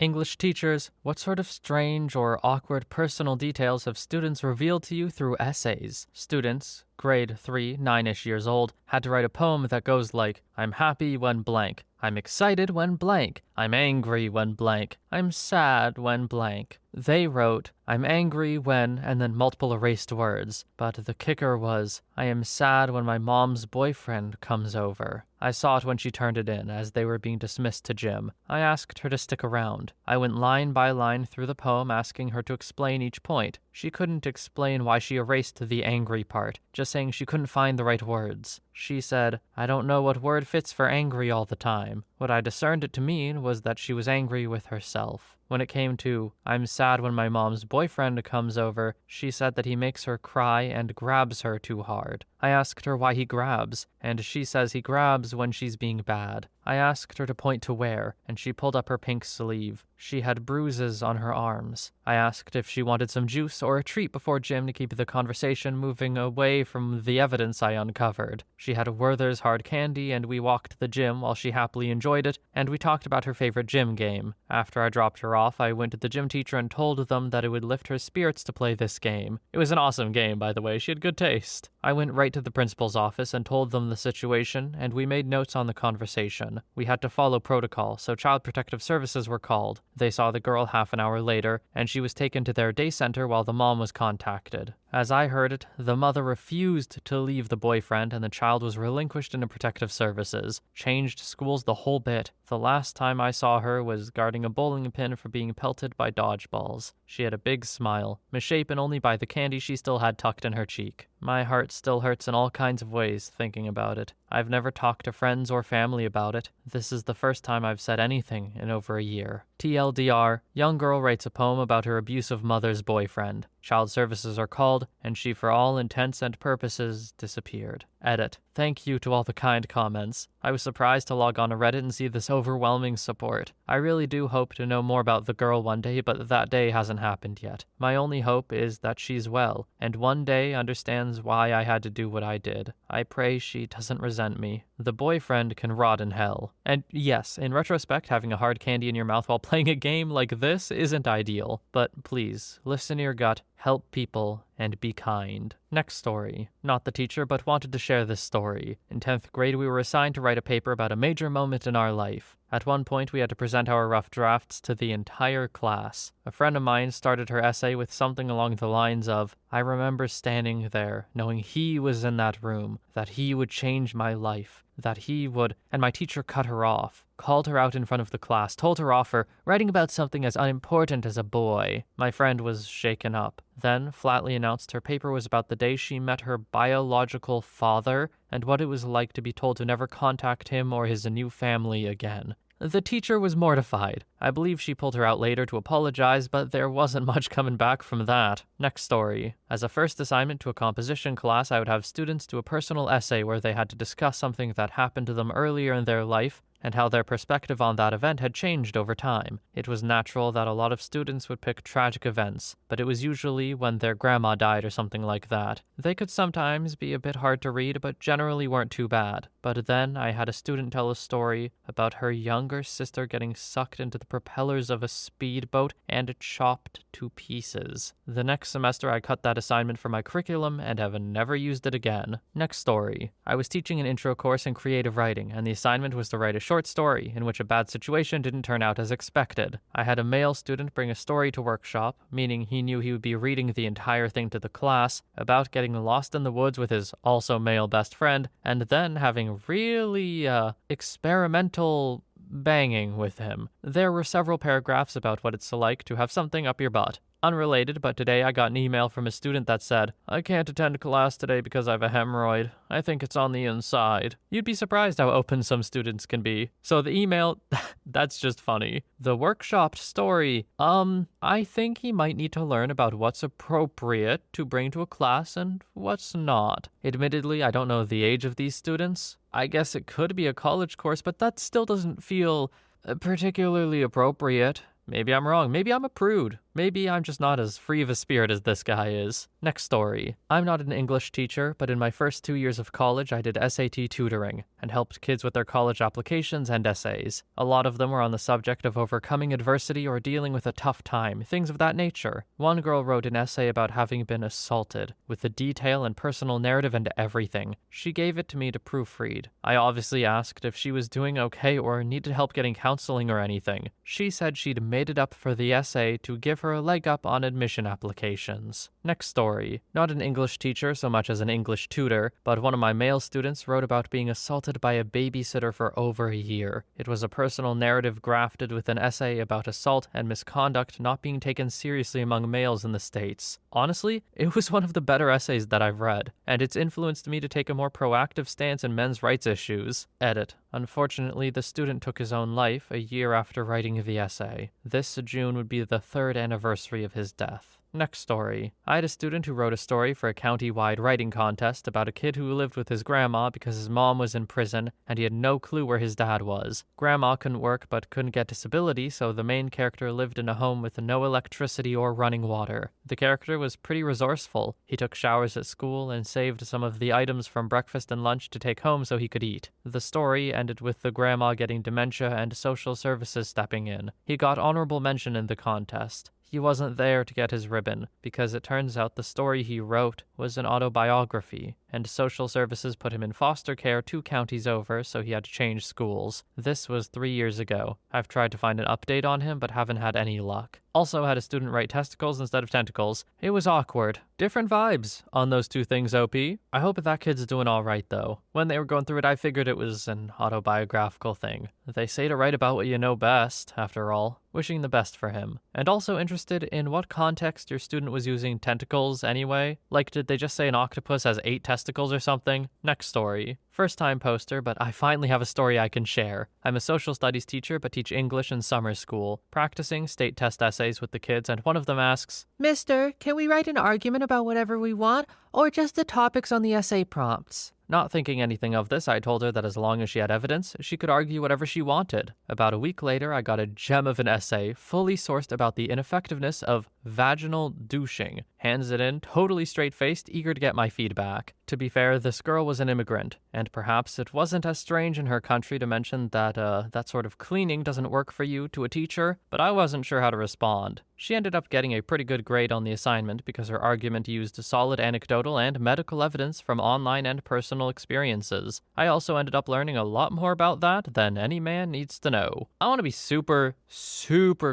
English teachers, what sort of strange or awkward personal details have students revealed to you through essays? Students, grade 3, 9-ish years old, had to write a poem that goes like, I'm happy when blank, I'm excited when blank, I'm angry when blank, I'm sad when blank. They wrote, I'm angry when, and then multiple erased words, but the kicker was, I am sad when my mom's boyfriend comes over. I saw it when she turned it in, as they were being dismissed to gym. I asked her to stick around. I went line by line through the poem, asking her to explain each point. She couldn't explain why she erased the angry part, just saying she couldn't find the right words. She said, I don't know what word fits for angry all the time. What I discerned it to mean was that she was angry with herself. When it came to, I'm sad when my mom's boyfriend comes over, she said that he makes her cry and grabs her too hard. I asked her why he grabs, and she says he grabs when she's being bad. I asked her to point to where, and she pulled up her pink sleeve. She had bruises on her arms. I asked if she wanted some juice or a treat before gym to keep the conversation moving away from the evidence I uncovered. She had Werther's hard candy, and we walked to the gym while she happily enjoyed it, and we talked about her favorite gym game. After I dropped her off, I went to the gym teacher and told them that it would lift her spirits to play this game. It was an awesome game, by the way. She had good taste. I went right to the principal's office and told them the situation, and we made notes on the conversation. We had to follow protocol, so Child Protective Services were called. They saw the girl half an hour later, and she was taken to their day center while the mom was contacted. As I heard it, the mother refused to leave the boyfriend, and the child was relinquished into protective services. Changed schools the whole bit. The last time I saw her was guarding a bowling pin for being pelted by dodgeballs. She had a big smile, misshapen only by the candy she still had tucked in her cheek. My heart still hurts in all kinds of ways thinking about it. I've never talked to friends or family about it. This is the first time I've said anything in over a year. TLDR, young girl writes a poem about her abusive mother's boyfriend. Child services are called, and she for all intents and purposes disappeared. Edit. Thank you to all the kind comments. I was surprised to log on to Reddit and see this overwhelming support. I really do hope to know more about the girl one day, but that day hasn't happened yet. My only hope is that she's well, and one day understands why I had to do what I did. I pray she doesn't resent me. The boyfriend can rot in hell. And yes, in retrospect, having a hard candy in your mouth while playing a game like this isn't ideal. But please, listen to your gut, help people, and be kind. Next story. Not the teacher, but wanted to share this story. In 10th grade, we were assigned to write a paper about a major moment in our life. At one point, we had to present our rough drafts to the entire class. A friend of mine started her essay with something along the lines of, I remember standing there, knowing he was in that room, that he would change my life, that he would, and my teacher cut her off, called her out in front of the class, told her off for writing about something as unimportant as a boy. My friend was shaken up, then flatly announced her paper was about the day she met her biological father and what it was like to be told to never contact him or his new family again. The teacher was mortified. I believe she pulled her out later to apologize, but there wasn't much coming back from that. Next story. As a first assignment to a composition class, I would have students do a personal essay where they had to discuss something that happened to them earlier in their life and how their perspective on that event had changed over time. It was natural that a lot of students would pick tragic events, but it was usually when their grandma died or something like that. They could sometimes be a bit hard to read, but generally weren't too bad. But then I had a student tell a story about her younger sister getting sucked into the propellers of a speedboat and chopped to pieces. The next semester I cut that assignment from my curriculum and have never used it again. Next story. I was teaching an intro course in creative writing, and the assignment was to write a short story in which a bad situation didn't turn out as expected. I had a male student bring a story to workshop, meaning he knew he would be reading the entire thing to the class, about getting lost in the woods with his also male best friend, and then having really, experimental banging with him. There were several paragraphs about what it's like to have something up your butt. Unrelated, but today I got an email from a student that said, I can't attend class today because I have a hemorrhoid. I think it's on the inside. You'd be surprised how open some students can be. So the email, that's just funny. The workshopped story, I think he might need to learn about what's appropriate to bring to a class and what's not. Admittedly, I don't know the age of these students. I guess it could be a college course, but that still doesn't feel particularly appropriate. Maybe I'm wrong. Maybe I'm a prude. Maybe I'm just not as free of a spirit as this guy is. Next story. I'm not an English teacher, but in my first 2 years of college, I did SAT tutoring and helped kids with their college applications and essays. A lot of them were on the subject of overcoming adversity or dealing with a tough time, things of that nature. One girl wrote an essay about having been assaulted, with the detail and personal narrative and everything. She gave it to me to proofread. I obviously asked if she was doing okay or needed help getting counseling or anything. She said she'd made it up for the essay to give her a leg up on admission applications. Next story. Not an English teacher so much as an English tutor, but one of my male students wrote about being assaulted by a babysitter for over a year. It was a personal narrative grafted with an essay about assault and misconduct not being taken seriously among males in the States. Honestly, it was one of the better essays that I've read, and it's influenced me to take a more proactive stance in men's rights issues. Edit. Unfortunately, the student took his own life a year after writing the essay. This June would be the 3rd anniversary of his death. Next story. I had a student who wrote a story for a county-wide writing contest about a kid who lived with his grandma because his mom was in prison and he had no clue where his dad was. Grandma couldn't work but couldn't get disability, so the main character lived in a home with no electricity or running water. The character was pretty resourceful. He took showers at school and saved some of the items from breakfast and lunch to take home so he could eat. The story ended with the grandma getting dementia and social services stepping in. He got honorable mention in the contest. He wasn't there to get his ribbon, because it turns out the story he wrote was an autobiography, and social services put him in foster care 2 counties over, so he had to change schools. This was 3 years ago. I've tried to find an update on him, but haven't had any luck. Also had a student write testicles instead of tentacles. It was awkward. Different vibes on those 2 things, OP. I hope that kid's doing alright, though. When they were going through it, I figured it was an autobiographical thing. They say to write about what you know best, after all. Wishing the best for him. And also interested in what context your student was using tentacles anyway. Like, did they just say an octopus has 8 testicles or something? Next story. First time poster, but I finally have a story I can share. I'm a social studies teacher but teach English in summer school, practicing state test essays with the kids, and one of them asks, Mister, can we write an argument about whatever we want, or just the topics on the essay prompts? Not thinking anything of this, I told her that as long as she had evidence, she could argue whatever she wanted. About a week later, I got a gem of an essay, fully sourced about the ineffectiveness of vaginal douching. Hands it in, totally straight-faced, eager to get my feedback. To be fair, this girl was an immigrant, and perhaps it wasn't as strange in her country to mention that that sort of cleaning doesn't work for you to a teacher, but I wasn't sure how to respond. She ended up getting a pretty good grade on the assignment because her argument used solid anecdotal and medical evidence from online and personal experiences. I also ended up learning a lot more about that than any man needs to know. I want to be super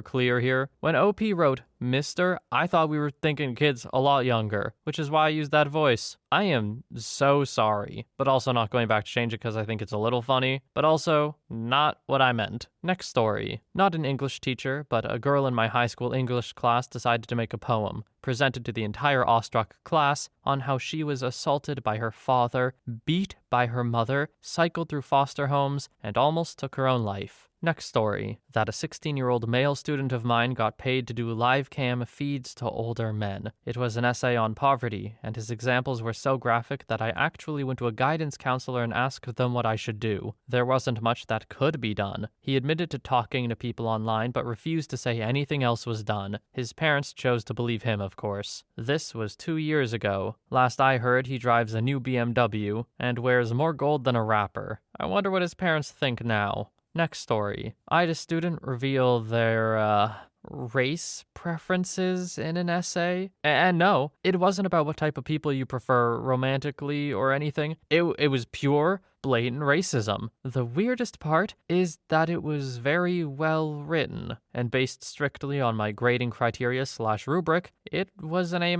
clear here. When OP wrote Mister, I thought we were thinking kids a lot younger, which is why I used that voice. I am so sorry, but also not going back to change it because I think it's a little funny, but also not what I meant. Next story. Not an English teacher, but a girl in my high school English class decided to make a poem, presented to the entire awestruck class, on how she was assaulted by her father, beat by her mother, cycled through foster homes, and almost took her own life. Next story. That a 16-year-old male student of mine got paid to do live cam feeds to older men. It was an essay on poverty, and his examples were so graphic that I actually went to a guidance counselor and asked them what I should do. There wasn't much that could be done. He admitted to talking to people online, but refused to say anything else was done. His parents chose to believe him, of course. This was 2 years ago. Last I heard, he drives a new BMW and wears more gold than a rapper. I wonder what his parents think now. Next story. I had a student reveal their, race preferences in an essay. And no, it wasn't about what type of people you prefer romantically or anything. It was pure, blatant racism. The weirdest part is that it was very well written, and based strictly on my grading criteria / rubric, it was an A-.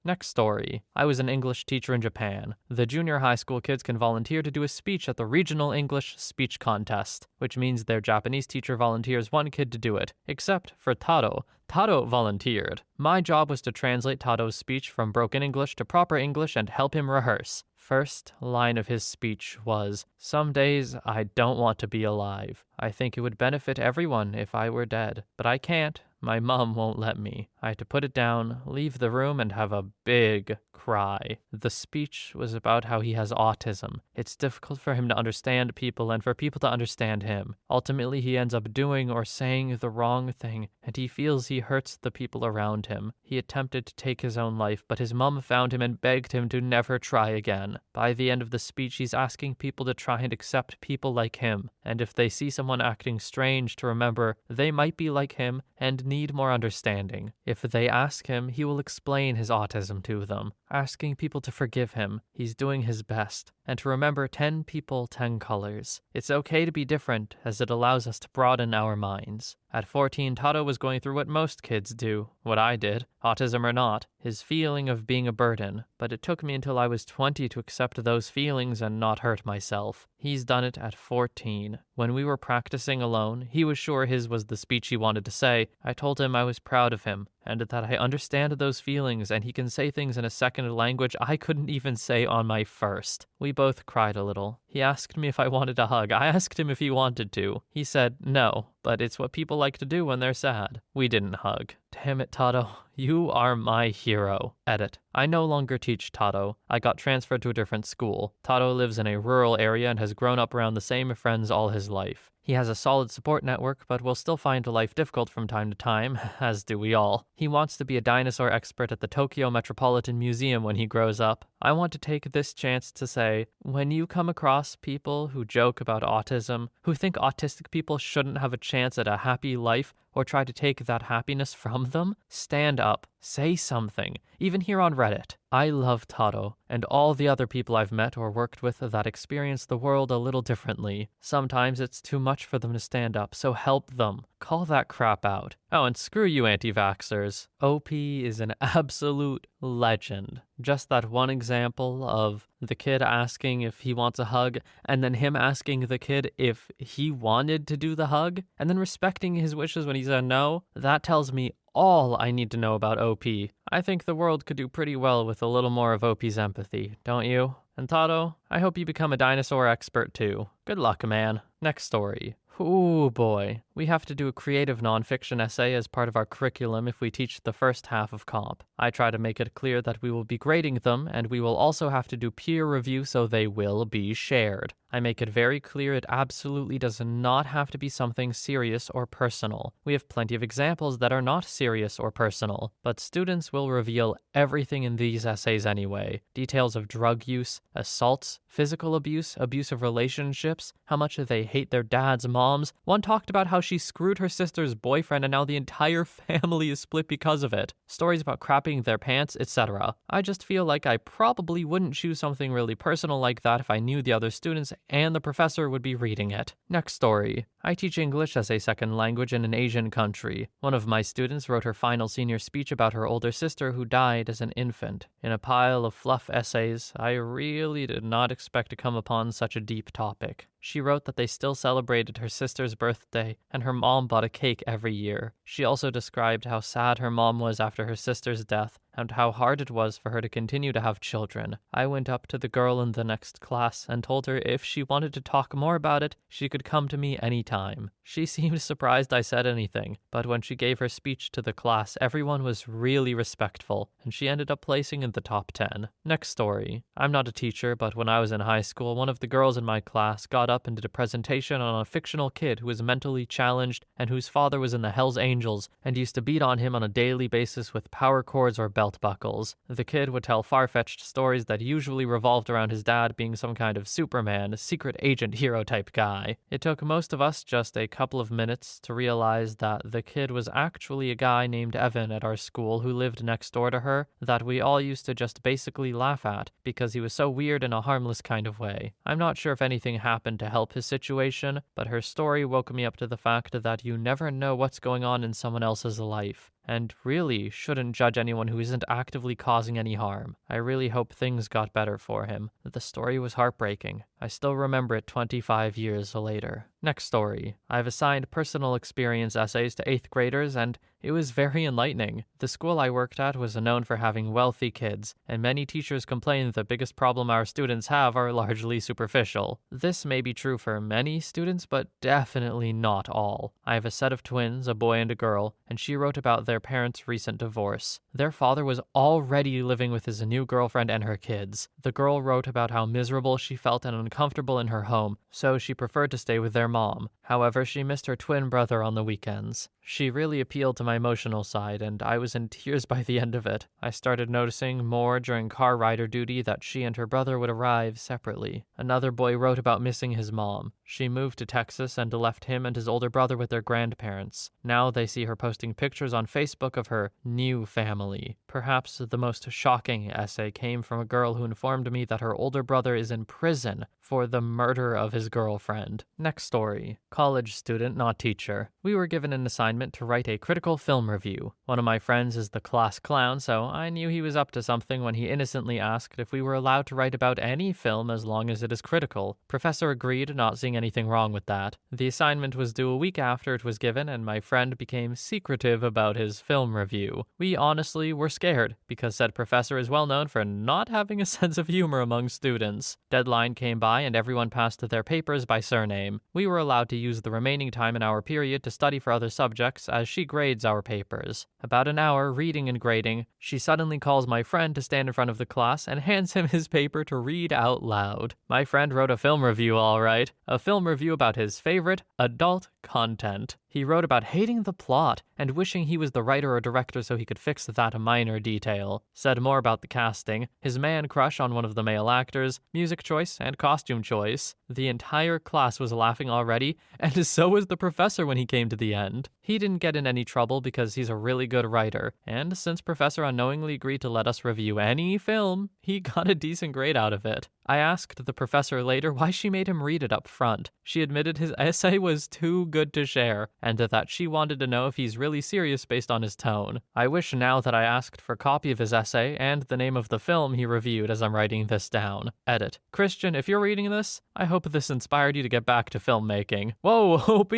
Next story. I was an English teacher in Japan. The junior high school kids can volunteer to do a speech at the regional English speech contest, which means their Japanese teacher volunteers one kid to do it, except for Taro. Taro volunteered. My job was to translate Taro's speech from broken English to proper English and help him rehearse. First line of his speech was, "Some days I don't want to be alive. I think it would benefit everyone if I were dead, but I can't. My mom won't let me. I had to put it down, leave the room, and have a big cry. The speech was about how he has autism. It's difficult for him to understand people and for people to understand him. Ultimately, he ends up doing or saying the wrong thing, and he feels he hurts the people around him. He attempted to take his own life, but his mom found him and begged him to never try again. By the end of the speech, he's asking people to try and accept people like him, and if they see someone acting strange, to remember they might be like him and need more understanding. If they ask him, he will explain his autism to them, asking people to forgive him. He's doing his best. And to remember 10 people, 10 colors. It's okay to be different, as it allows us to broaden our minds. At 14, Tato was going through what most kids do, what I did, autism or not, his feeling of being a burden. But it took me until I was 20 to accept those feelings and not hurt myself. He's done it at 14. When we were practicing alone, he was sure his was the speech he wanted to say. I told him I was proud of him, and that I understand those feelings, and he can say things in a second language I couldn't even say on my first. We both cried a little. He asked me if I wanted a hug. I asked him if he wanted to. He said no, but it's what people like to do when they're sad. We didn't hug. Damn it, Tato. You are my hero. Edit. I no longer teach Tato. I got transferred to a different school. Tato lives in a rural area and has grown up around the same friends all his life. He has a solid support network, but will still find life difficult from time to time, as do we all. He wants to be a dinosaur expert at the Tokyo Metropolitan Museum when he grows up. I want to take this chance to say, when you come across people who joke about autism, who think autistic people shouldn't have a chance at a happy life, or try to take that happiness from them, stand up, say something, even here on Reddit. I love Tato, and all the other people I've met or worked with that experience the world a little differently. Sometimes it's too much for them to stand up, so help them. Call that crap out. Oh, and screw you anti-vaxxers. OP is an absolute legend. Just that one example of the kid asking if he wants a hug, and then him asking the kid if he wanted to do the hug, and then respecting his wishes when he said no, that tells me all I need to know about OP. I think the world could do pretty well with a little more of OP's empathy, don't you? And Tato, I hope you become a dinosaur expert too. Good luck, man. Next story. Ooh boy, we have to do a creative nonfiction essay as part of our curriculum if we teach the first half of comp. I try to make it clear that we will be grading them, and we will also have to do peer review so they will be shared. I make it very clear it absolutely does not have to be something serious or personal. We have plenty of examples that are not serious or personal, but students will reveal everything in these essays anyway. Details of drug use, assaults, physical abuse, abusive relationships, how much they hate their dad's moms. One talked about how she screwed her sister's boyfriend and now the entire family is split because of it. Stories about crapping their pants, etc. I just feel like I probably wouldn't choose something really personal like that if I knew the other students and the professor would be reading it. Next story. I teach English as a second language in an Asian country. One of my students wrote her final senior speech about her older sister who died as an infant. In a pile of fluff essays, I really did not expect to come upon such a deep topic. She wrote that they still celebrated her sister's birthday, and her mom bought a cake every year. She also described how sad her mom was after her sister's death, and how hard it was for her to continue to have children. I went up to the girl in the next class and told her if she wanted to talk more about it, she could come to me anytime. She seemed surprised I said anything, but when she gave her speech to the class, everyone was really respectful, and she ended up placing in the top 10. Next story. I'm not a teacher, but when I was in high school, one of the girls in my class got up and did a presentation on a fictional kid who was mentally challenged and whose father was in the Hells Angels and used to beat on him on a daily basis with power cords or belt buckles. The kid would tell far-fetched stories that usually revolved around his dad being some kind of Superman, secret agent hero type guy. It took most of us just a couple of minutes to realize that the kid was actually a guy named Evan at our school who lived next door to her that we all used to just basically laugh at because he was so weird in a harmless kind of way. I'm not sure if anything happened to help his situation, but her story woke me up to the fact that you never know what's going on in someone else's life, and really shouldn't judge anyone who isn't actively causing any harm. I really hope things got better for him. The story was heartbreaking. I still remember it 25 years later. Next story. I've assigned personal experience essays to 8th graders, and it was very enlightening. The school I worked at was known for having wealthy kids, and many teachers complained the biggest problem our students have are largely superficial. This may be true for many students, but definitely not all. I have a set of twins, a boy and a girl, and she wrote about their parents' recent divorce. Their father was already living with his new girlfriend and her kids. The girl wrote about how miserable she felt and uncomfortable in her home, so she preferred to stay with their mom. However, she missed her twin brother on the weekends. She really appealed to my emotional side, and I was in tears by the end of it. I started noticing more during car rider duty that she and her brother would arrive separately. Another boy wrote about missing his mom. She moved to Texas and left him and his older brother with their grandparents. Now they see her posting pictures on Facebook of her new family. Perhaps the most shocking essay came from a girl who informed me that her older brother is in prison for the murder of his girlfriend. Next story. College student, not teacher. We were given an assignment to write a critical film review. One of my friends is the class clown, so I knew he was up to something when he innocently asked if we were allowed to write about any film as long as it is critical. Professor agreed, not seeing anything wrong with that. The assignment was due a week after it was given, and my friend became secretive about his film review. We honestly were scared, because said professor is well known for not having a sense of humor among students. Deadline came by and everyone passed their papers by surname. We were allowed to use the remaining time in our period to study for other subjects as she grades our papers. About an hour reading and grading, she suddenly calls my friend to stand in front of the class and hands him his paper to read out loud. My friend wrote a film review, all right. A film review about his favorite adult content. He wrote about hating the plot and wishing he was the writer or director so he could fix that minor detail. Said more about the casting, his man crush on one of the male actors, music choice, and costume choice. The entire class was laughing already, and so was the professor when he came to the end. He didn't get in any trouble because he's a really good writer, and since Professor unknowingly agreed to let us review any film, he got a decent grade out of it. I asked the professor later why she made him read it up front. She admitted his essay was too good to share, and that she wanted to know if he's really serious based on his tone. I wish now that I asked for a copy of his essay and the name of the film he reviewed as I'm writing this down. Edit. Christian, if you're reading this, I hope this inspired you to get back to filmmaking. Whoa, OP!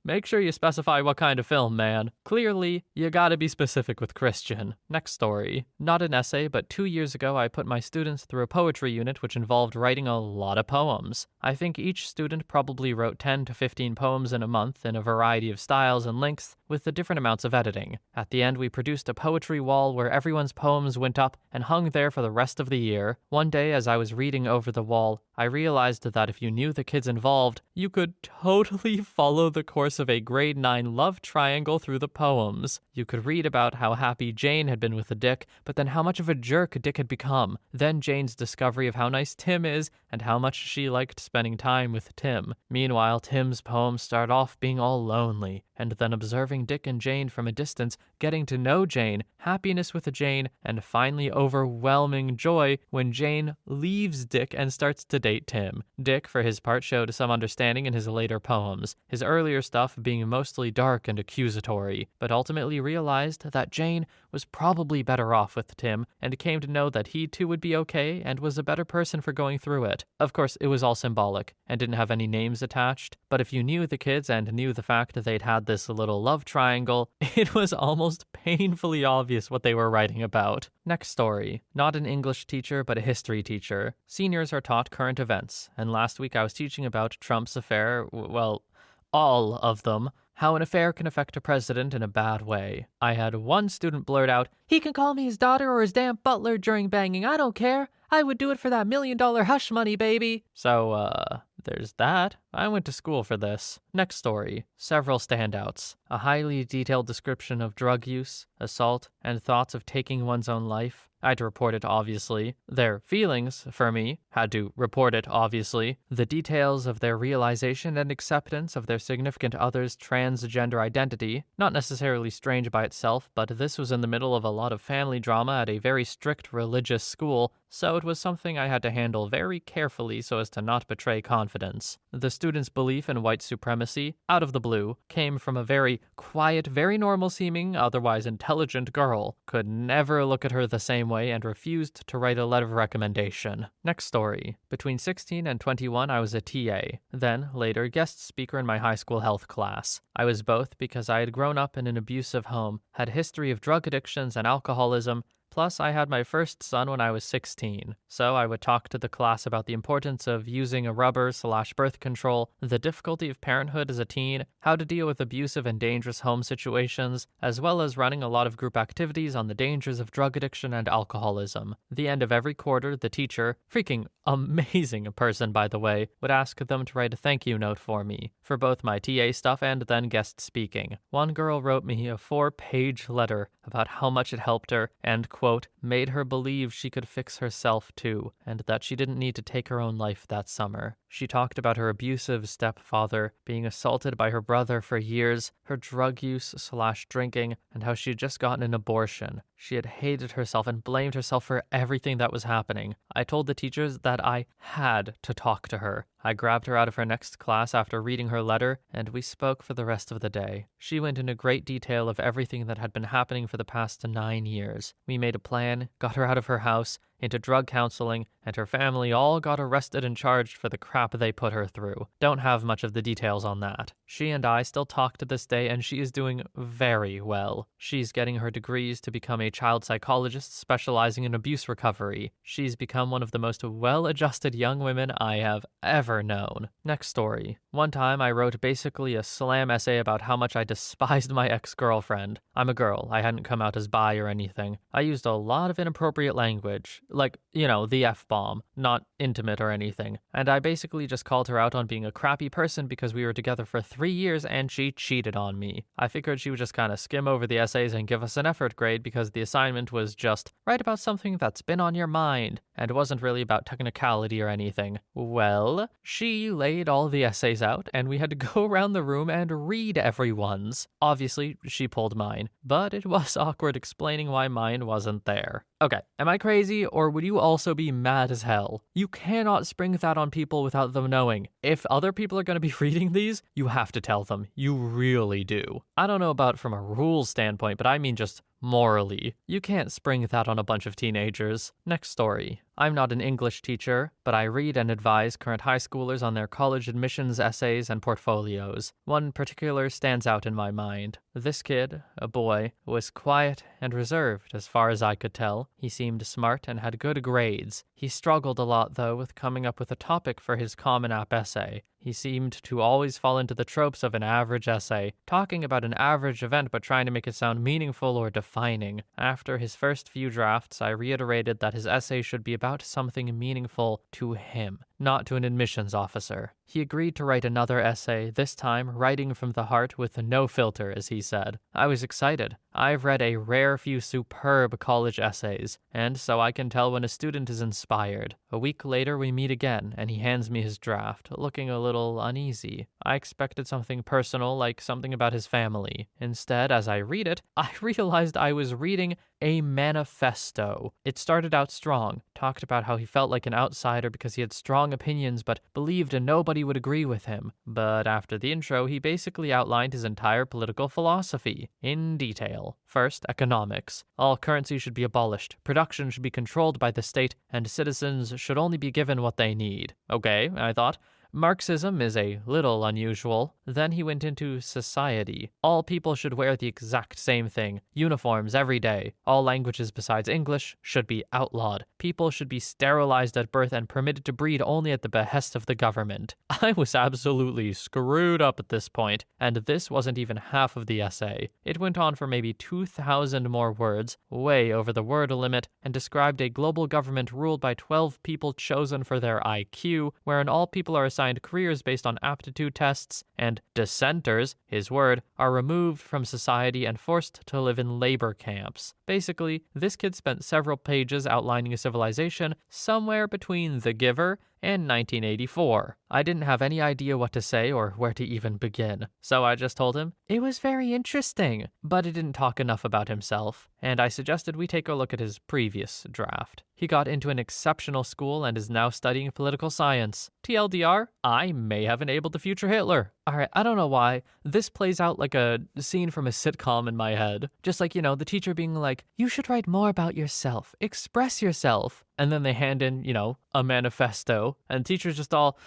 Make sure you specify what kind of film, man. Clearly, you gotta be specific with Christian. Next story. Not an essay, but 2 years ago I put my students through a poetry unit which involved writing a lot of poems. I think each student probably wrote 10 to 15 poems in a month in a variety of styles and lengths with the different amounts of editing. At the end, we produced a poetry wall where everyone's poems went up and hung there for the rest of the year. One day, as I was reading over the wall, I realized that if you knew the kids involved, you could totally follow the course of a grade 9 love triangle through the poems. You could read about how happy Jane had been with Dick, but then how much of a jerk Dick had become. Then Jane's discovery of how nice Tim is, and how much she liked spending time with Tim. Meanwhile, Tim's poems start off being all lonely, and then observing Dick and Jane from a distance, getting to know Jane, happiness with Jane, and finally overwhelming joy when Jane leaves Dick and starts to date Tim. Dick, for his part, showed some understanding in his later poems, his earlier stuff being mostly dark and accusatory, but ultimately realized that Jane was probably better off with Tim, and came to know that he too would be okay and was a better person for going through it. Of course, it was all symbolic, and didn't have any names attached, but if you knew the kids and knew the fact that they'd had this little love triangle, it was almost painfully obvious what they were writing about. Next story. Not an English teacher, but a history teacher. Seniors are taught current events, and last week I was teaching about Trump's affair, well, all of them, how an affair can affect a president in a bad way. I had one student blurt out, "He can call me his daughter or his damn butler during banging, I don't care. I would do it for that $1 million hush money, baby." So, there's that. I went to school for this. Next story. Several standouts. A highly detailed description of drug use, assault, and thoughts of taking one's own life. I had to report it, obviously. Their feelings, for me, had to report it, obviously. The details of their realization and acceptance of their significant other's transgender identity. Not necessarily strange by itself, but this was in the middle of a lot of family drama at a very strict religious school, so it was something I had to handle very carefully so as to not betray confidence. The student's belief in white supremacy, out of the blue, came from a very quiet, very normal-seeming, otherwise intelligent girl. Could never look at her the same way and refused to write a letter of recommendation. Next story. Between 16 and 21, I was a TA. Then, later, guest speaker in my high school health class. I was both because I had grown up in an abusive home, had a history of drug addictions and alcoholism. Plus, I had my first son when I was 16, so I would talk to the class about the importance of using a rubber/birth control, the difficulty of parenthood as a teen, how to deal with abusive and dangerous home situations, as well as running a lot of group activities on the dangers of drug addiction and alcoholism. The end of every quarter, the teacher, freaking amazing person by the way, would ask them to write a thank you note for me, for both my TA stuff and then guest speaking. One girl wrote me a 4-page letter about how much it helped her and, quote, made her believe she could fix herself too, and that she didn't need to take her own life that summer. She talked about her abusive stepfather, being assaulted by her brother for years, her drug use/drinking, and how she had just gotten an abortion. She had hated herself and blamed herself for everything that was happening. I told the teachers that I had to talk to her. I grabbed her out of her next class after reading her letter, and we spoke for the rest of the day. She went into great detail of everything that had been happening for the past 9 years. We made a plan, got her out of her house, into drug counseling, and her family all got arrested and charged for the crap they put her through. Don't have much of the details on that. She and I still talk to this day, and she is doing very well. She's getting her degrees to become a child psychologist specializing in abuse recovery. She's become one of the most well-adjusted young women I have ever known. Next story. One time I wrote basically a slam essay about how much I despised my ex-girlfriend. I'm a girl. I hadn't come out as bi or anything. I used a lot of inappropriate language. Like, the F-bomb, not intimate or anything. And I basically just called her out on being a crappy person because we were together for 3 years and she cheated on me. I figured she would just kind of skim over the essays and give us an effort grade because the assignment was just write about something that's been on your mind and wasn't really about technicality or anything. Well, she laid all the essays out and we had to go around the room and read everyone's. Obviously, she pulled mine, but it was awkward explaining why mine wasn't there. Okay, am I crazy, or would you also be mad as hell? You cannot spring that on people without them knowing. If other people are going to be reading these, you have to tell them. You really do. I don't know about from a rules standpoint, but I mean just morally. You can't spring that on a bunch of teenagers. Next story. I'm not an English teacher, but I read and advise current high schoolers on their college admissions essays and portfolios. One particular stands out in my mind. This kid, a boy, was quiet and reserved as far as I could tell. He seemed smart and had good grades. He struggled a lot, though, with coming up with a topic for his Common App essay. He seemed to always fall into the tropes of an average essay, talking about an average event but trying to make it sound meaningful or defining. After his first few drafts, I reiterated that his essay should be about something meaningful to him, not to an admissions officer. He agreed to write another essay, this time writing from the heart with no filter, as he said. I was excited. I've read a rare few superb college essays, and so I can tell when a student is inspired. A week later, we meet again, and he hands me his draft, looking a little uneasy. I expected something personal, like something about his family. Instead, as I read it, I realized I was reading a manifesto. It started out strong, talked about how he felt like an outsider because he had strong opinions but believed nobody would agree with him. But after the intro, he basically outlined his entire political philosophy in detail. First, economics. All currency should be abolished, production should be controlled by the state, and citizens should only be given what they need. Okay, I thought. Marxism is a little unusual. Then he went into society. All people should wear the exact same thing, uniforms every day. All languages besides English should be outlawed. People should be sterilized at birth and permitted to breed only at the behest of the government. I was absolutely screwed up at this point, and this wasn't even half of the essay. It went on for maybe 2,000 more words, way over the word limit, and described a global government ruled by 12 people chosen for their IQ, wherein all people are assigned careers based on aptitude tests, and dissenters, his word, are removed from society and forced to live in labor camps. Basically, this kid spent several pages outlining a civilization somewhere between The Giver in 1984. I didn't have any idea what to say or where to even begin, so I just told him it was very interesting, but he didn't talk enough about himself, and I suggested we take a look at his previous draft. He got into an exceptional school and is now studying political science. TLDR, I may have enabled the future Hitler. Alright, I don't know why. This plays out like a scene from a sitcom in my head. Just like, the teacher being like, you should write more about yourself. Express yourself. And then they hand in, a manifesto. And the teacher's just all,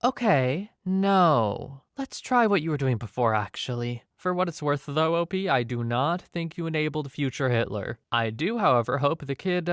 okay, no. Let's try what you were doing before, actually. For what it's worth, though, OP, I do not think you enabled future Hitler. I do, however, hope the kid,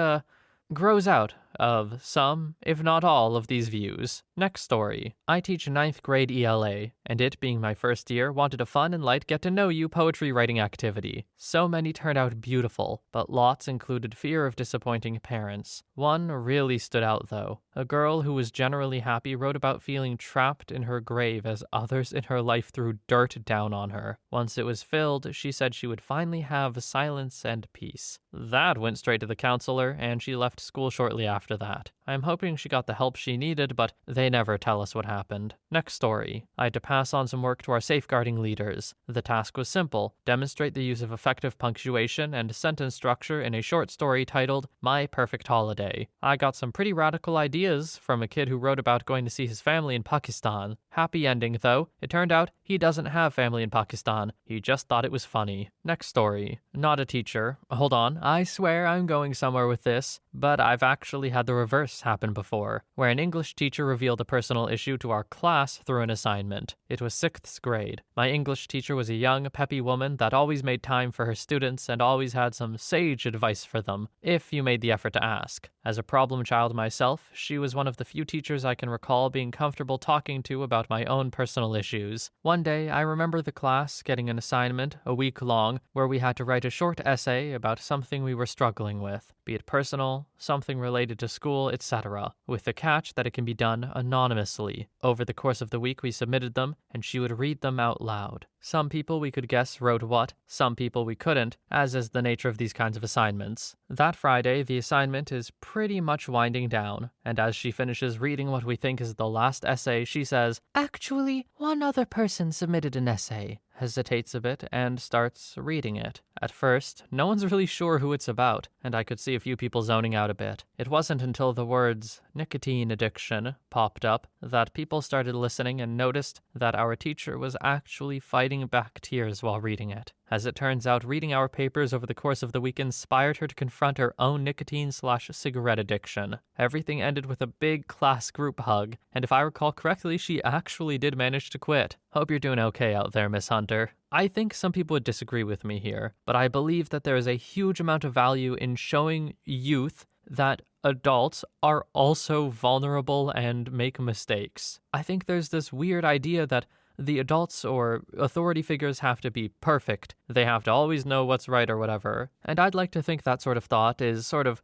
grows out of some, if not all, of these views. Next story. I teach 9th grade ELA, and it being my first year, wanted a fun and light get-to-know-you poetry writing activity. So many turned out beautiful, but lots included fear of disappointing parents. One really stood out, though. A girl who was generally happy wrote about feeling trapped in her grave as others in her life threw dirt down on her. Once it was filled, she said she would finally have silence and peace. That went straight to the counselor, and she left school shortly after that. I'm hoping she got the help she needed, but they never tell us what happened. Next story. I had to pass on some work to our safeguarding leaders. The task was simple: demonstrate the use of effective punctuation and sentence structure in a short story titled My Perfect Holiday. I got some pretty radical ideas from a kid who wrote about going to see his family in Pakistan. Happy ending, though. It turned out he doesn't have family in Pakistan. He just thought it was funny. Next story. Not a teacher. Hold on, I swear I'm going somewhere with this, but I've actually had the reverse happen before, where an English teacher revealed a personal issue to our class through an assignment. It was 6th grade. My English teacher was a young, peppy woman that always made time for her students and always had some sage advice for them, if you made the effort to ask. As a problem child myself, she was one of the few teachers I can recall being comfortable talking to about my own personal issues. One day, I remember the class getting an assignment, a week long, where we had to write a short essay about something we were struggling with, be it personal, something related to school, etc., with the catch that it can be done anonymously. Over the course of the week, we submitted them, and she would read them out loud. Some people we could guess wrote what, some people we couldn't, as is the nature of these kinds of assignments. That Friday, the assignment is pretty much winding down, and as she finishes reading what we think is the last essay, she says, Actually, one other person submitted an essay. Hesitates a bit, and starts reading it. At first, no one's really sure who it's about, and I could see a few people zoning out a bit. It wasn't until the words nicotine addiction popped up that people started listening and noticed that our teacher was actually fighting back tears while reading it. As it turns out, reading our papers over the course of the week inspired her to confront her own nicotine/cigarette addiction. Everything ended with a big class group hug, and if I recall correctly, she actually did manage to quit. Hope you're doing okay out there, Miss Hunter. I think some people would disagree with me here, but I believe that there is a huge amount of value in showing youth that adults are also vulnerable and make mistakes. I think there's this weird idea that the adults or authority figures have to be perfect. They have to always know what's right or whatever. And I'd like to think that sort of thought is sort of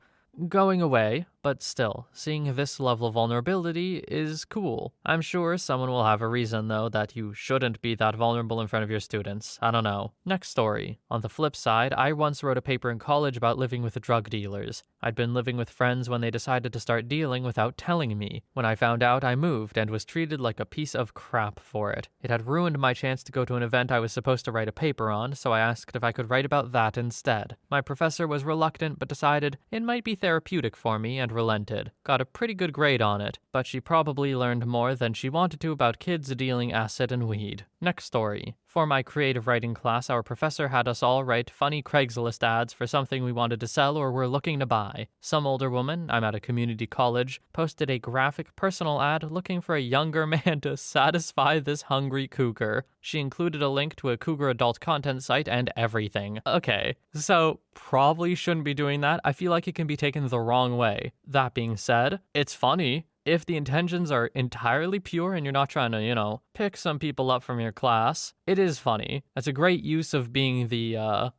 going away, but still, seeing this level of vulnerability is cool. I'm sure someone will have a reason, though, that you shouldn't be that vulnerable in front of your students. I don't know. Next story. On the flip side, I once wrote a paper in college about living with drug dealers. I'd been living with friends when they decided to start dealing without telling me. When I found out, I moved and was treated like a piece of crap for it. It had ruined my chance to go to an event I was supposed to write a paper on, so I asked if I could write about that instead. My professor was reluctant, but decided it might be therapeutic for me and relented. Got a pretty good grade on it, but she probably learned more than she wanted to about kids dealing acid and weed. Next story. For my creative writing class, our professor had us all write funny Craigslist ads for something we wanted to sell or were looking to buy. Some older woman, I'm at a community college, posted a graphic personal ad looking for a younger man to satisfy this hungry cougar. She included a link to a cougar adult content site and everything. Okay, so probably shouldn't be doing that. I feel like it can be taken the wrong way. That being said, it's funny. If the intentions are entirely pure and you're not trying to, pick some people up from your class, it is funny. That's a great use of being the,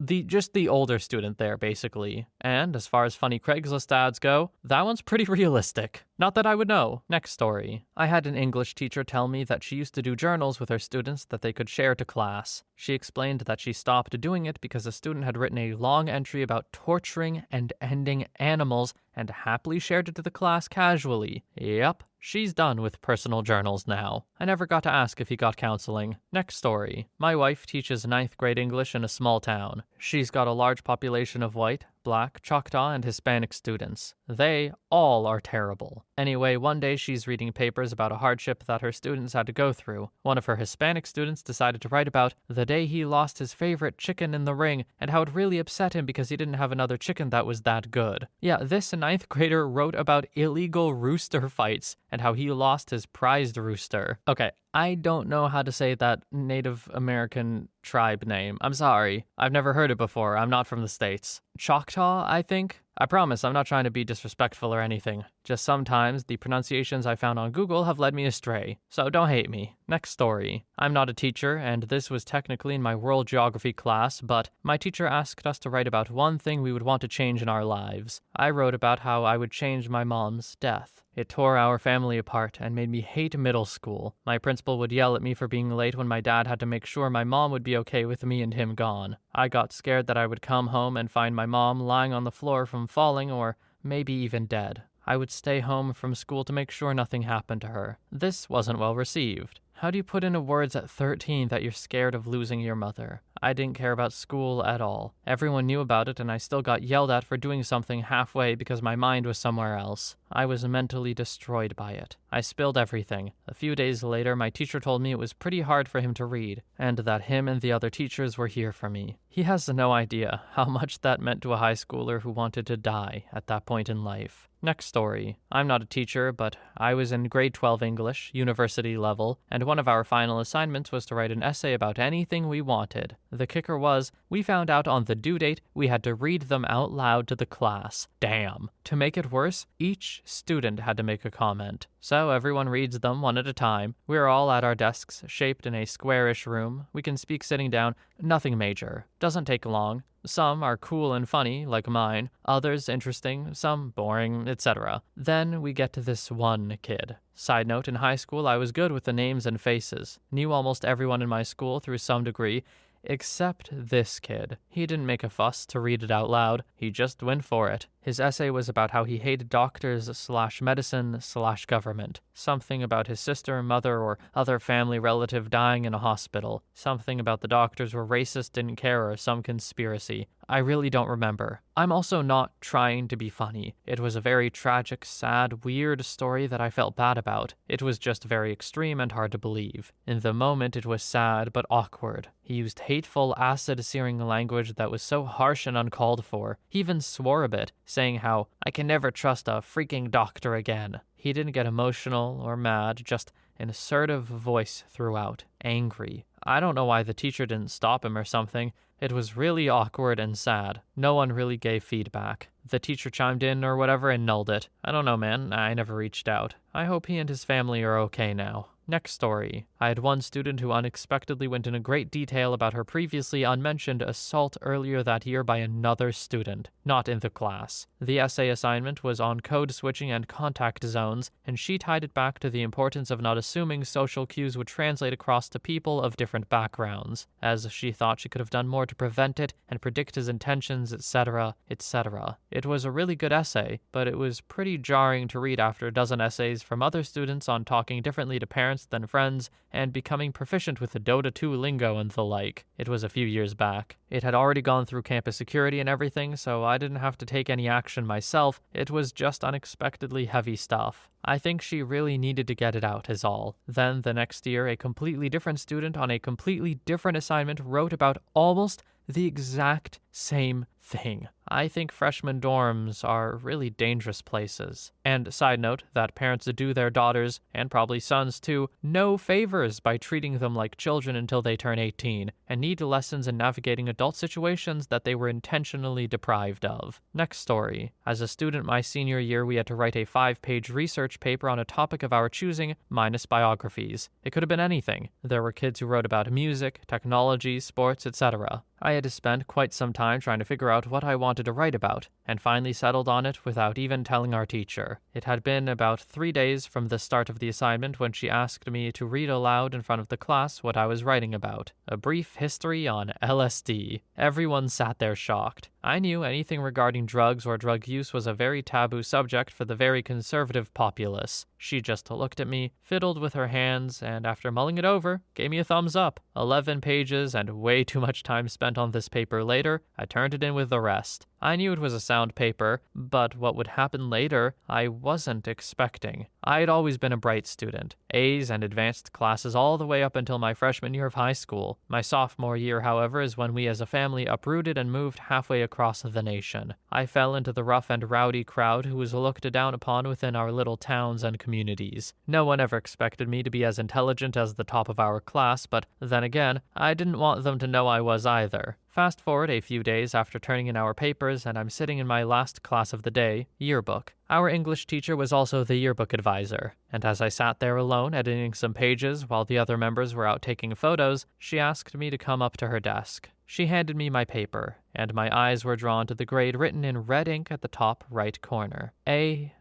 Just the older student there, basically. And as far as funny Craigslist ads go, that one's pretty realistic. Not that I would know. Next story. I had an English teacher tell me that she used to do journals with her students that they could share to class. She explained that she stopped doing it because a student had written a long entry about torturing and ending animals and happily shared it to the class casually. Yep, she's done with personal journals now. I never got to ask if he got counseling. Next story. My wife teaches 9th grade English in a small town. She's got a large population of white, Black, Choctaw, and Hispanic students. They all are terrible. Anyway, one day she's reading papers about a hardship that her students had to go through. One of her Hispanic students decided to write about the day he lost his favorite chicken in the ring and how it really upset him because he didn't have another chicken that was that good. Yeah, this 9th grader wrote about illegal rooster fights and how he lost his prized rooster. Okay, I don't know how to say that Native American tribe name. I'm sorry. I've never heard it before. I'm not from the States. Choctaw, I think? I promise I'm not trying to be disrespectful or anything. Just sometimes the pronunciations I found on Google have led me astray. So don't hate me. Next story. I'm not a teacher, and this was technically in my world geography class, but my teacher asked us to write about one thing we would want to change in our lives. I wrote about how I would change my mom's death. It tore our family apart and made me hate middle school. My principal would yell at me for being late when my dad had to make sure my mom would be okay with me and him gone. I got scared that I would come home and find my mom lying on the floor from falling or maybe even dead. I would stay home from school to make sure nothing happened to her. This wasn't well received. How do you put into words at 13 that you're scared of losing your mother? I didn't care about school at all. Everyone knew about it, and I still got yelled at for doing something halfway because my mind was somewhere else. I was mentally destroyed by it. I spilled everything. A few days later, my teacher told me it was pretty hard for him to read, and that him and the other teachers were here for me. He has no idea how much that meant to a high schooler who wanted to die at that point in life. Next story. I'm not a teacher, but I was in grade 12 English, university level, and one of our final assignments was to write an essay about anything we wanted. The kicker was, we found out on the due date we had to read them out loud to the class. Damn. To make it worse, each student had to make a comment. So everyone reads them one at a time. We're all at our desks, shaped in a squarish room. We can speak sitting down. Nothing major. Doesn't take long. Some are cool and funny, like mine. Others interesting, some boring, etc. Then we get to this one kid. Side note, in high school I was good with the names and faces. Knew almost everyone in my school through some degree, except this kid. He didn't make a fuss to read it out loud. He just went for it. His essay was about how he hated doctors/medicine/government. Something about his sister, mother, or other family relative dying in a hospital. Something about the doctors were racist, didn't care, or some conspiracy. I really don't remember. I'm also not trying to be funny. It was a very tragic, sad, weird story that I felt bad about. It was just very extreme and hard to believe. In the moment, it was sad but awkward. He used hateful, acid-searing language that was so harsh and uncalled for. He even swore a bit, saying how, I can never trust a freaking doctor again. He didn't get emotional or mad, just an assertive voice throughout, angry. I don't know why the teacher didn't stop him or something. It was really awkward and sad. No one really gave feedback. The teacher chimed in or whatever and nulled it. I don't know, man. I never reached out. I hope he and his family are okay now. Next story. I had one student who unexpectedly went into great detail about her previously unmentioned assault earlier that year by another student, not in the class. The essay assignment was on code switching and contact zones, and she tied it back to the importance of not assuming social cues would translate across to people of different backgrounds, as she thought she could have done more to prevent it and predict his intentions, etc., etc. It was a really good essay, but it was pretty jarring to read after a dozen essays from other students on talking differently to parents than friends, and becoming proficient with the Dota 2 lingo and the like. It was a few years back. It had already gone through campus security and everything, so I didn't have to take any action myself. It was just unexpectedly heavy stuff. I think she really needed to get it out is all. Then the next year, a completely different student on a completely different assignment wrote about almost the exact Same thing. I think freshman dorms are really dangerous places. And side note that parents do their daughters, and probably sons too, no favors by treating them like children until they turn 18, and need lessons in navigating adult situations that they were intentionally deprived of. Next story. As a student my senior year, we had to write a 5-page research paper on a topic of our choosing, minus biographies. It could have been anything. There were kids who wrote about music, technology, sports, etc. I had to spend quite some time trying to figure out what I wanted to write about, and finally settled on it without even telling our teacher. It had been about 3 days from the start of the assignment when she asked me to read aloud in front of the class what I was writing about. A brief history on LSD. Everyone sat there shocked. I knew anything regarding drugs or drug use was a very taboo subject for the very conservative populace. She just looked at me, fiddled with her hands, and after mulling it over, gave me a thumbs up. 11 pages and way too much time spent on this paper later, I turned it in with the rest. I knew it was a sound paper, but what would happen later, I wasn't expecting. I had always been a bright student, A's and advanced classes all the way up until my freshman year of high school. My sophomore year, however, is when we as a family uprooted and moved halfway across the nation. I fell into the rough and rowdy crowd who was looked down upon within our little towns and communities. No one ever expected me to be as intelligent as the top of our class, but then again, I didn't want them to know I was either. Fast forward a few days after turning in our papers, and I'm sitting in my last class of the day, yearbook. Our English teacher was also the yearbook advisor, and as I sat there alone editing some pages while the other members were out taking photos, she asked me to come up to her desk. She handed me my paper, and my eyes were drawn to the grade written in red ink at the top right corner. A+.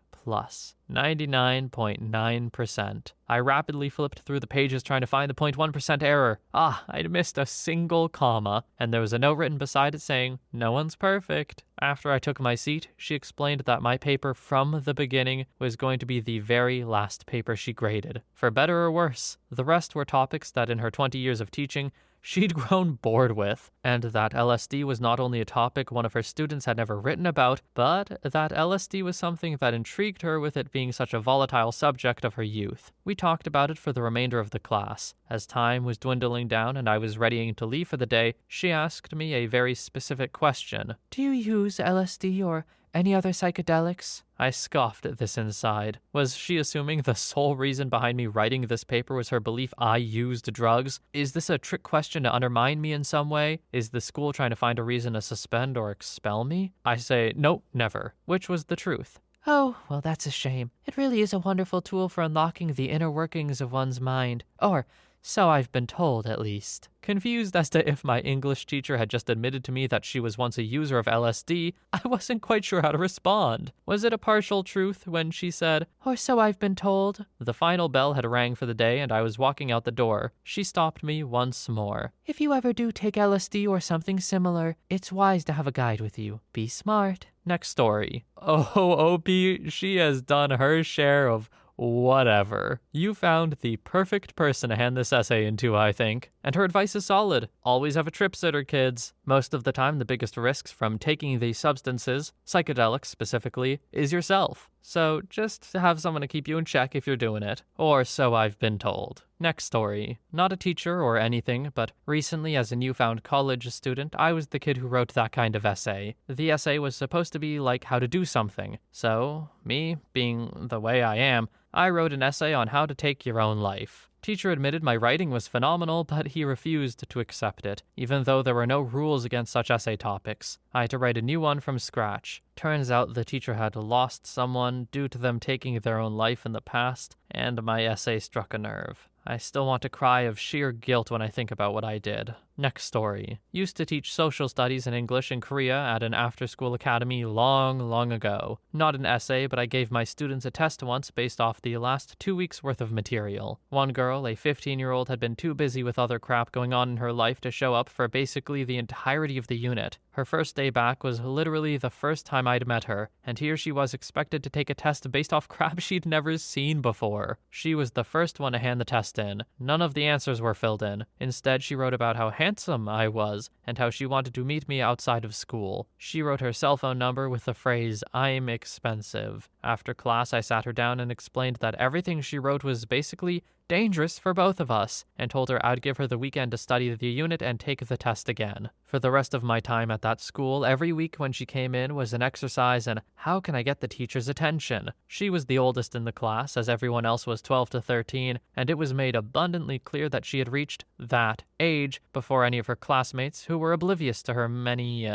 99.9%. I rapidly flipped through the pages trying to find the 0.1% error. I'd missed a single comma, and there was a note written beside it saying, "No one's perfect." After I took my seat, she explained that my paper from the beginning was going to be the very last paper she graded. For better or worse, the rest were topics that in her 20 years of teaching, she'd grown bored with, and that LSD was not only a topic one of her students had never written about, but that LSD was something that intrigued her with it being such a volatile subject of her youth. We talked about it for the remainder of the class. As time was dwindling down and I was readying to leave for the day, she asked me a very specific question. Do you use LSD or any other psychedelics? I scoffed at this inside. Was she assuming the sole reason behind me writing this paper was her belief I used drugs? Is this a trick question to undermine me in some way? Is the school trying to find a reason to suspend or expel me? I say, nope, never. Which was the truth. Oh, well, that's a shame. It really is a wonderful tool for unlocking the inner workings of one's mind. Or, so I've been told, at least. Confused as to if my English teacher had just admitted to me that she was once a user of LSD, I wasn't quite sure how to respond. Was it a partial truth when she said, "Or so I've been told"? The final bell had rang for the day and I was walking out the door. She stopped me once more. If you ever do take LSD or something similar, it's wise to have a guide with you. Be smart. Next story. Oh, OP, she has done her share of whatever. You found the perfect person to hand this essay into, I think. And her advice is solid. Always have a trip sitter, kids. Most of the time, the biggest risks from taking these substances, psychedelics specifically, is yourself. So just have someone to keep you in check if you're doing it. Or so I've been told. Next story. Not a teacher or anything, but recently as a newfound college student, I was the kid who wrote that kind of essay. The essay was supposed to be like how to do something. So, me, being the way I am, I wrote an essay on how to take your own life. Teacher admitted my writing was phenomenal, but he refused to accept it, even though there were no rules against such essay topics. I had to write a new one from scratch. Turns out the teacher had lost someone due to them taking their own life in the past, and my essay struck a nerve. I still want to cry of sheer guilt when I think about what I did. Next story. Used to teach social studies and English in Korea at an after-school academy long ago. Not an essay, but I gave my students a test once based off the last 2 weeks' worth of material. One girl, a 15-year-old, had been too busy with other crap going on in her life to show up for basically the entirety of the unit. Her first day back was literally the first time I'd met her, and here she was expected to take a test based off crap she'd never seen before. She was the first one to hand the test in. None of the answers were filled in. Instead, she wrote about how handsome I was, and how she wanted to meet me outside of school. She wrote her cell phone number with the phrase, "I'm expensive." After class, I sat her down and explained that everything she wrote was basically dangerous for both of us, and told her I'd give her the weekend to study the unit and take the test again. For the rest of my time at that school, every week when she came in was an exercise in how can I get the teacher's attention. She was the oldest in the class, as everyone else was 12 to 13, and it was made abundantly clear that she had reached that age before any of her classmates who were oblivious to her many,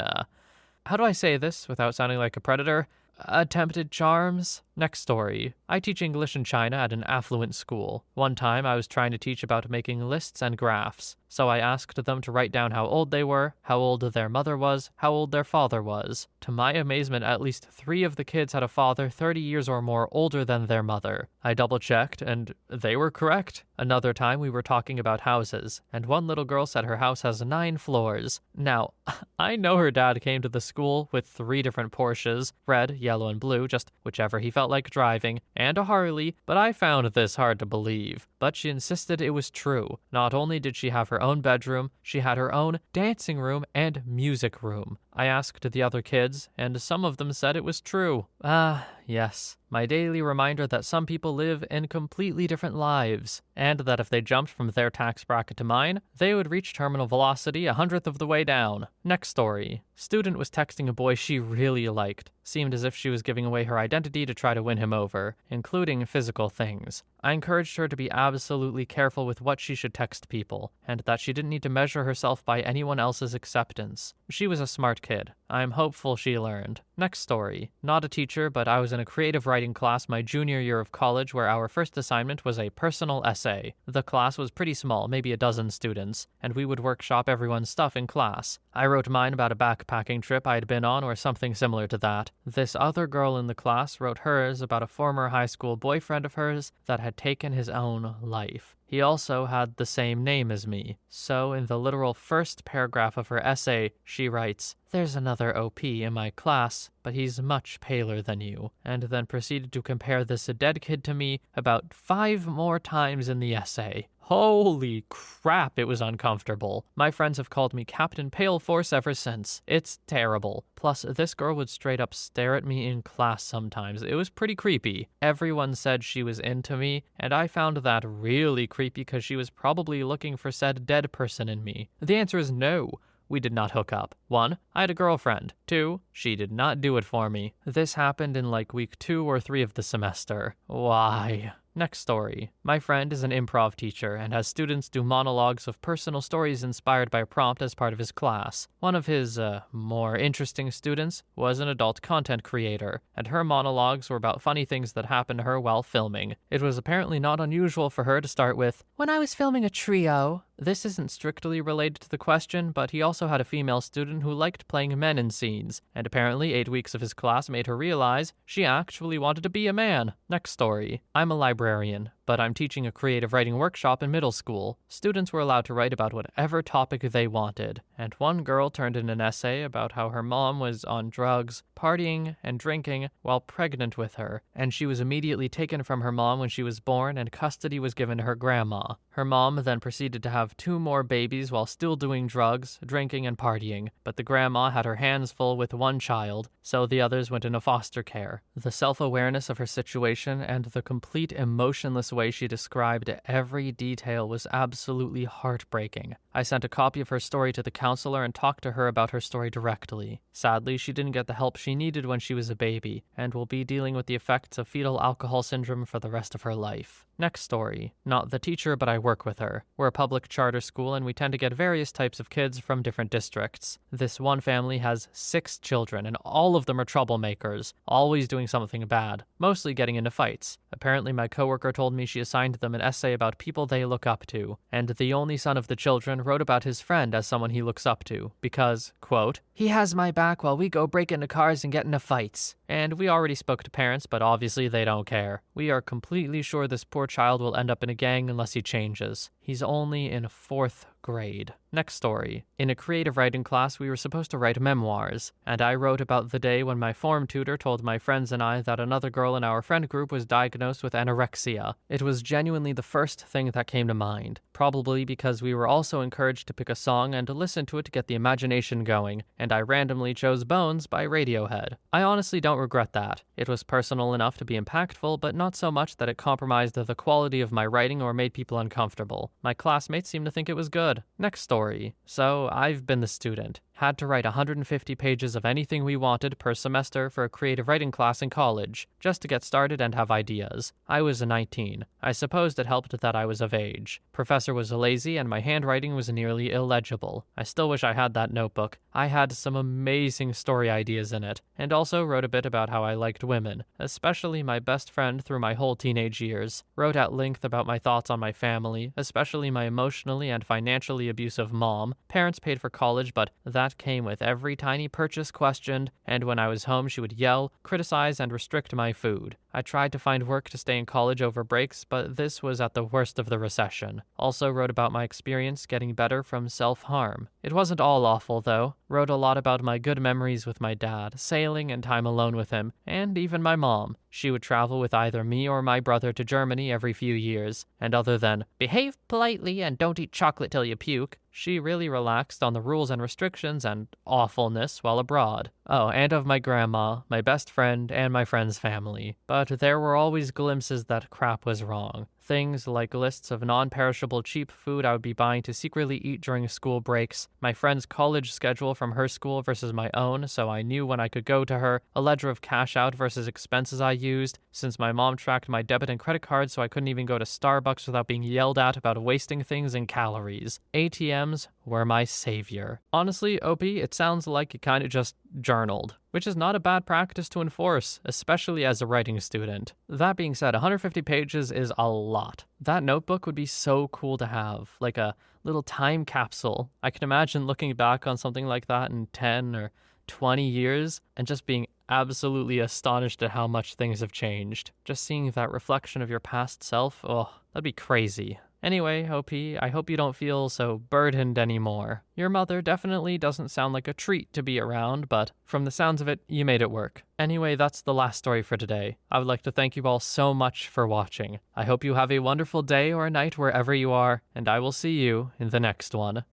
how do I say this without sounding like a predator? Attempted charms? Next story. I teach English in China at an affluent school. One time I was trying to teach about making lists and graphs. So I asked them to write down how old they were, how old their mother was, how old their father was. To my amazement, at least 3 of the kids had a father 30 years or more older than their mother. I double-checked, and they were correct. Another time we were talking about houses, and one little girl said her house has 9 floors. Now, I know her dad came to the school with 3 different Porsches, red, yellow, and blue, just whichever he felt like driving, and a Harley, but I found this hard to believe. But she insisted it was true. Not only did she have her own bedroom, she had her own dancing room and music room. I asked the other kids, and some of them said it was true. Yes. My daily reminder that some people live in completely different lives, and that if they jumped from their tax bracket to mine, they would reach terminal velocity 100th of the way down. Next story. Student was texting a boy she really liked. Seemed as if she was giving away her identity to try to win him over, including physical things. I encouraged her to be absolutely careful with what she should text people, and that she didn't need to measure herself by anyone else's acceptance. She was a smart kid. I'm hopeful she learned. Next story. Not a teacher, but I was in a creative writing class my junior year of college where our first assignment was a personal essay. The class was pretty small, maybe a dozen students, and we would workshop everyone's stuff in class. I wrote mine about a backpacking trip I had been on or something similar to that. This other girl in the class wrote hers about a former high school boyfriend of hers that had taken his own life. He also had the same name as me. So in the literal first paragraph of her essay, she writes, "There's another OP in my class, but he's much paler than you," and then proceeded to compare this dead kid to me about 5 more times in the essay. Holy crap, it was uncomfortable. My friends have called me Captain Pale Force ever since. It's terrible. Plus, this girl would straight up stare at me in class sometimes. It was pretty creepy. Everyone said she was into me, and I found that really creepy because she was probably looking for said dead person in me. The answer is no. We did not hook up. 1, I had a girlfriend. 2, she did not do it for me. This happened in like week 2 or 3 of the semester. Why? Next story. My friend is an improv teacher and has students do monologues of personal stories inspired by a prompt as part of his class. One of his, more interesting students was an adult content creator, and her monologues were about funny things that happened to her while filming. It was apparently not unusual for her to start with, "When I was filming a trio." This isn't strictly related to the question, but he also had a female student who liked playing men in scenes, and apparently 8 weeks of his class made her realize she actually wanted to be a man. Next story. I'm a librarian, but I'm teaching a creative writing workshop in middle school. Students were allowed to write about whatever topic they wanted, and one girl turned in an essay about how her mom was on drugs, partying, and drinking while pregnant with her, and she was immediately taken from her mom when she was born and custody was given to her grandma. Her mom then proceeded to have 2 more babies while still doing drugs, drinking, and partying, but the grandma had her hands full with 1 child, so the others went into foster care. The self-awareness of her situation and the complete emotionless way she described every detail was absolutely heartbreaking. I sent a copy of her story to the counselor and talked to her about her story directly. Sadly, she didn't get the help she needed when she was a baby, and will be dealing with the effects of fetal alcohol syndrome for the rest of her life. Next story. Not the teacher, but I work with her. We're a public charter school, and we tend to get various types of kids from different districts. This one family has 6 children, and all of them are troublemakers, always doing something bad, mostly getting into fights. Apparently, my coworker told me she assigned them an essay about people they look up to, and the only son of the children wrote about his friend as someone he looks up to, because, quote, "He has my back while we go break into cars and get into fights." And we already spoke to parents, but obviously they don't care. We are completely sure this poor child will end up in a gang unless he changes. He's only in 4th grade. Next story. In a creative writing class, we were supposed to write memoirs, and I wrote about the day when my form tutor told my friends and I that another girl in our friend group was diagnosed with anorexia. It was genuinely the first thing that came to mind, probably because we were also encouraged to pick a song and to listen to it to get the imagination going, and I randomly chose Bones by Radiohead. I honestly don't regret that. It was personal enough to be impactful, but not so much that it compromised the quality of my writing or made people uncomfortable. My classmates seemed to think it was good. Next story. So, I've been the student. Had to write 150 pages of anything we wanted per semester for a creative writing class in college, just to get started and have ideas. I was 19. I supposed it helped that I was of age. Professor was lazy and my handwriting was nearly illegible. I still wish I had that notebook. I had some amazing story ideas in it, and also wrote a bit about how I liked women, especially my best friend through my whole teenage years. Wrote at length about my thoughts on my family, especially my emotionally and financially abusive mom. Parents paid for college, but that came with every tiny purchase questioned, and when I was home she would yell, criticize, and restrict my food. I tried to find work to stay in college over breaks, but this was at the worst of the recession. Also wrote about my experience getting better from self-harm. It wasn't all awful, though. Wrote a lot about my good memories with my dad, sailing and time alone with him, and even my mom. She would travel with either me or my brother to Germany every few years, and other than, behave politely and don't eat chocolate till you puke, she really relaxed on the rules and restrictions and awfulness while abroad. Oh, and of my grandma, my best friend, and my friend's family. But there were always glimpses that crap was wrong. Things like lists of non-perishable cheap food I would be buying to secretly eat during school breaks, my friend's college schedule from her school versus my own so I knew when I could go to her, a ledger of cash out versus expenses I used, since my mom tracked my debit and credit cards so I couldn't even go to Starbucks without being yelled at about wasting things in calories. ATMs were my savior. Honestly, OP, it sounds like you kind of just journaled, which is not a bad practice to enforce, especially as a writing student. That being said, 150 pages is a lot. That notebook would be so cool to have, like a little time capsule. I can imagine looking back on something like that in 10 or 20 years and just being absolutely astonished at how much things have changed. Just seeing that reflection of your past self, oh, that'd be crazy. Anyway, OP, I hope you don't feel so burdened anymore. Your mother definitely doesn't sound like a treat to be around, but from the sounds of it, you made it work. Anyway, that's the last story for today. I would like to thank you all so much for watching. I hope you have a wonderful day or night wherever you are, and I will see you in the next one.